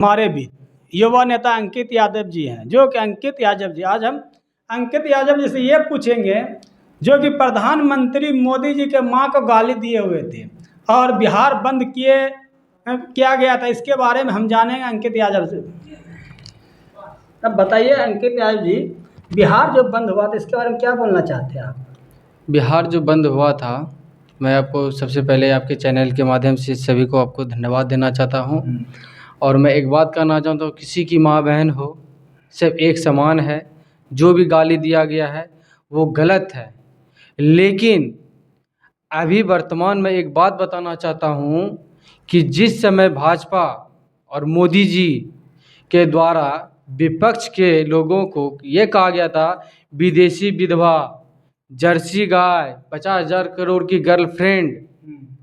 हमारे भी युवा नेता अंकित यादव जी हैं, जो कि अंकित यादव जी, आज हम अंकित यादव जी से ये पूछेंगे, जो कि प्रधानमंत्री मोदी जी के मां को गाली दिए हुए थे और बिहार बंद किया गया था, इसके बारे में हम जानेंगे अंकित यादव से। अब बताइए अंकित यादव जी, बिहार जो बंद हुआ था इसके बारे में क्या बोलना चाहते हैं आप? बिहार जो बंद हुआ था, मैं आपको सबसे पहले आपके चैनल के माध्यम से सभी को आपको धन्यवाद देना चाहता हूँ। और मैं एक बात कहना चाहता हूँ, किसी की माँ बहन हो, सब एक समान है। जो भी गाली दिया गया है वो गलत है, लेकिन अभी वर्तमान में एक बात बताना चाहता हूँ कि जिस समय भाजपा और मोदी जी के द्वारा विपक्ष के लोगों को ये कहा गया था, विदेशी विधवा, जर्सी गाय, 50,000 करोड़ की गर्लफ्रेंड,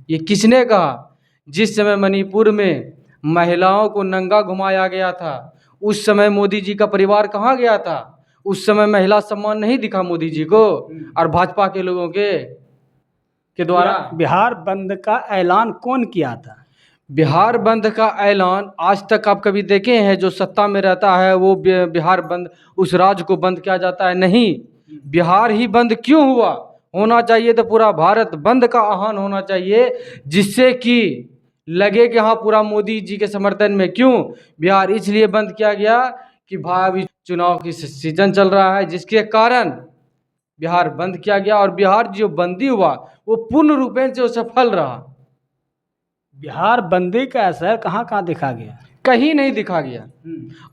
ये किसने कहा? जिस समय मणिपुर में महिलाओं को नंगा घुमाया गया था, उस समय मोदी जी का परिवार कहाँ गया था? उस समय महिला सम्मान नहीं दिखा मोदी जी को और भाजपा के लोगों के द्वारा। बिहार बंद का ऐलान कौन किया था? बिहार बंद का ऐलान आज तक आप कभी देखे हैं? जो सत्ता में रहता है वो बिहार बंद, उस राज्य को बंद किया जाता है? नहीं। बिहार ही बंद क्यों हुआ? होना चाहिए तो पूरा भारत बंद का आह्वान होना चाहिए, जिससे कि लगे कि हाँ पूरा मोदी जी के समर्थन में। क्यों बिहार इसलिए बंद किया गया कि भाई चुनाव की सीजन चल रहा है, जिसके कारण बिहार बंद किया गया। और बिहार जो बंदी हुआ वो पूर्ण रूपेण से सफल रहा। बिहार बंदी का असर कहाँ कहाँ दिखा गया? कहीं नहीं दिखा गया।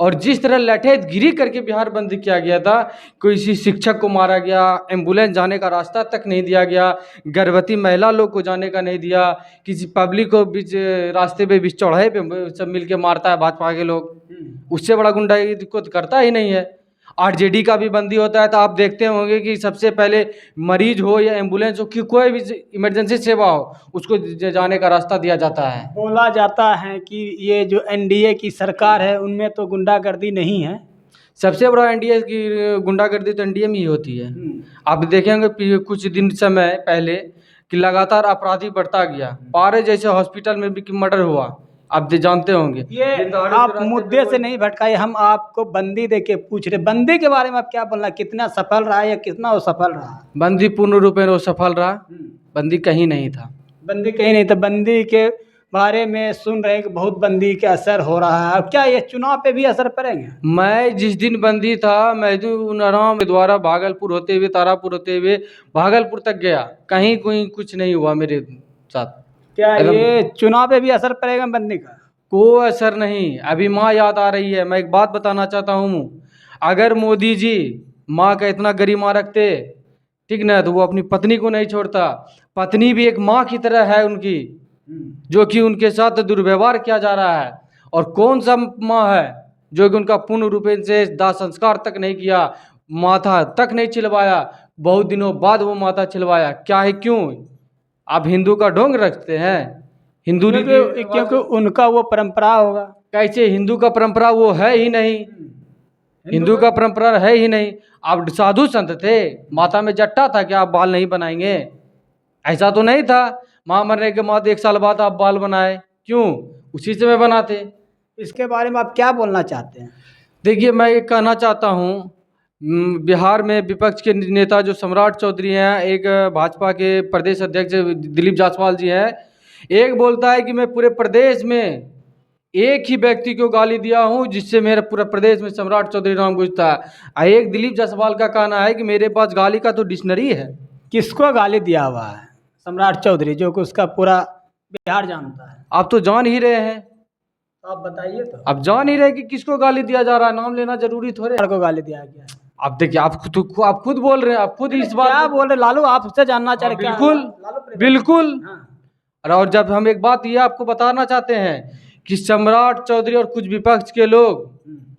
और जिस तरह लठेतगिरी करके बिहार बंद किया गया था, किसी शिक्षक को मारा गया, एम्बुलेंस जाने का रास्ता तक नहीं दिया गया, गर्भवती महिला लोग को जाने का नहीं दिया, किसी पब्लिक को बीच रास्ते पे बीच चौराहे पे सब मिलके मारता है भाजपा के लोग। उससे बड़ा गुंडागर्दी को करता ही नहीं है। आरजेडी का भी बंदी होता है तो आप देखते होंगे कि सबसे पहले मरीज हो या एम्बुलेंस हो कि कोई भी इमरजेंसी सेवा हो, उसको जाने का रास्ता दिया जाता है। बोला जाता है कि ये जो एनडीए की सरकार है उनमें तो गुंडागर्दी नहीं है। सबसे बड़ा एनडीए की गुंडागर्दी तो एनडीए में ही होती है। आप देखेंगे कुछ दिन समय पहले कि लगातार अपराधी बढ़ता गया। पारे जैसे हॉस्पिटल में भी मर्डर हुआ, आप जानते होंगे। ये आप मुद्दे से नहीं भटकाए, हम आपको बंदी दे के पूछ रहे, बंदी के बारे में आप क्या बोलना, कितना सफल रहा या कितना असफल रहा? बंदी पूर्ण रूप में वो सफल रहा। बंदी कहीं नहीं था। बंदी कहीं नहीं था। बंदी के बारे में सुन रहे हैं कि बहुत बंदी का असर हो रहा है, अब क्या ये चुनाव पे भी असर पड़ेंगे? मैं जिस दिन बंदी था, मैं नारायण के द्वारा भागलपुर होते हुए, तारापुर होते हुए भागलपुर तक गया, कहीं कोई कुछ नहीं हुआ मेरे साथ। क्या ये चुनाव पे भी असर पड़ेगा बंदी का? कोई असर नहीं। अभी माँ याद आ रही है। मैं एक बात बताना चाहता हूँ, अगर मोदी जी माँ का इतना गरिमा रखते, ठीक ना, तो वो अपनी पत्नी को नहीं छोड़ता। पत्नी भी एक माँ की तरह है उनकी, जो कि उनके साथ दुर्व्यवहार किया जा रहा है। और कौन सा माँ है जो कि उनका पूर्ण रूप से दाह संस्कार तक नहीं किया, माथा तक नहीं छिलवाया, बहुत दिनों बाद वो माथा छिलवाया? क्या है? क्यों आप हिंदू का ढोंग रखते हैं? हिंदू क्योंकि उनका वो परंपरा होगा। कैसे? हिंदू का परंपरा वो है ही नहीं। हिंदू का परंपरा है ही नहीं। आप साधु संत थे, माथा में जट्टा था कि आप बाल नहीं बनाएंगे? ऐसा तो नहीं था। माँ मरने के बाद 1 साल बाद आप बाल बनाए, क्यों? उसी समय बनाते। इसके बारे में आप क्या बोलना चाहते हैं? देखिए, मैं ये कहना चाहता हूँ, बिहार में विपक्ष के नेता जो सम्राट चौधरी हैं, एक भाजपा के प्रदेश अध्यक्ष दिलीप जायसवाल जी हैं, एक बोलता है कि मैं पूरे प्रदेश में एक ही व्यक्ति को गाली दिया हूँ जिससे मेरे पूरे प्रदेश में सम्राट चौधरी नाम गूंजता है। एक दिलीप जायसवाल का कहना है कि मेरे पास गाली का तो डिक्शनरी है। किसको गाली दिया हुआ है? सम्राट चौधरी, जो कि उसका पूरा बिहार जानता है। आप तो जान ही रहे हैं। आप बताइए तो। आप जान ही रहे कि किसको गाली दिया जा रहा है, नाम लेना जरूरी थोड़े को गाली दिया गया? आप देखिए, आप खुद बोल रहे हैं, आप खुद इस बात क्या बोल रहे? लालू आपसे जानना चाह रहे? बिल्कुल बिल्कुल। और जब हम एक बात ये आपको बताना चाहते हैं कि सम्राट चौधरी और कुछ विपक्ष के लोग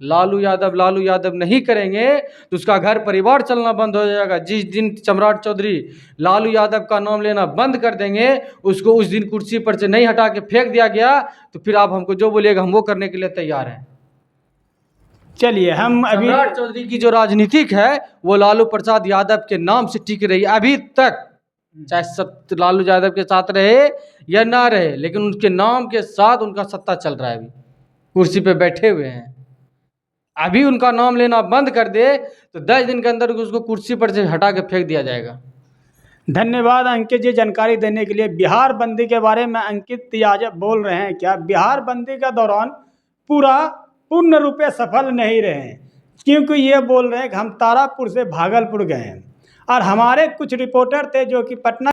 लालू यादव नहीं करेंगे तो उसका घर परिवार चलना बंद हो जाएगा। जिस दिन सम्राट चौधरी लालू यादव का नाम लेना बंद कर देंगे, उसको उस दिन कुर्सी पर से नहीं हटा के फेंक दिया गया, तो फिर आप हमको जो बोलिएगा हम वो करने के लिए तैयार हैं। चलिए, हम अभी सम्राट चौधरी की जो राजनीतिक है वो लालू प्रसाद यादव के नाम से टिक रही है अभी तक, चाहे सब लालू यादव के साथ रहे या ना रहे, लेकिन उनके नाम के साथ उनका सत्ता चल रहा है अभी। कुर्सी पे बैठे हुए हैं। अभी उनका नाम लेना बंद कर दे तो 10 दिन के अंदर उसको कुर्सी पर से हटा के फेंक दिया जाएगा। धन्यवाद अंकित जी जानकारी देने के लिए। बिहार बंदी के बारे में अंकित यादव बोल रहे हैं क्या? बिहार बंदी का दौरान पूर्ण रूप से सफल नहीं रहे, क्योंकि ये बोल रहे हैं कि हम तारापुर से भागलपुर गए और हमारे कुछ रिपोर्टर थे जो कि पटना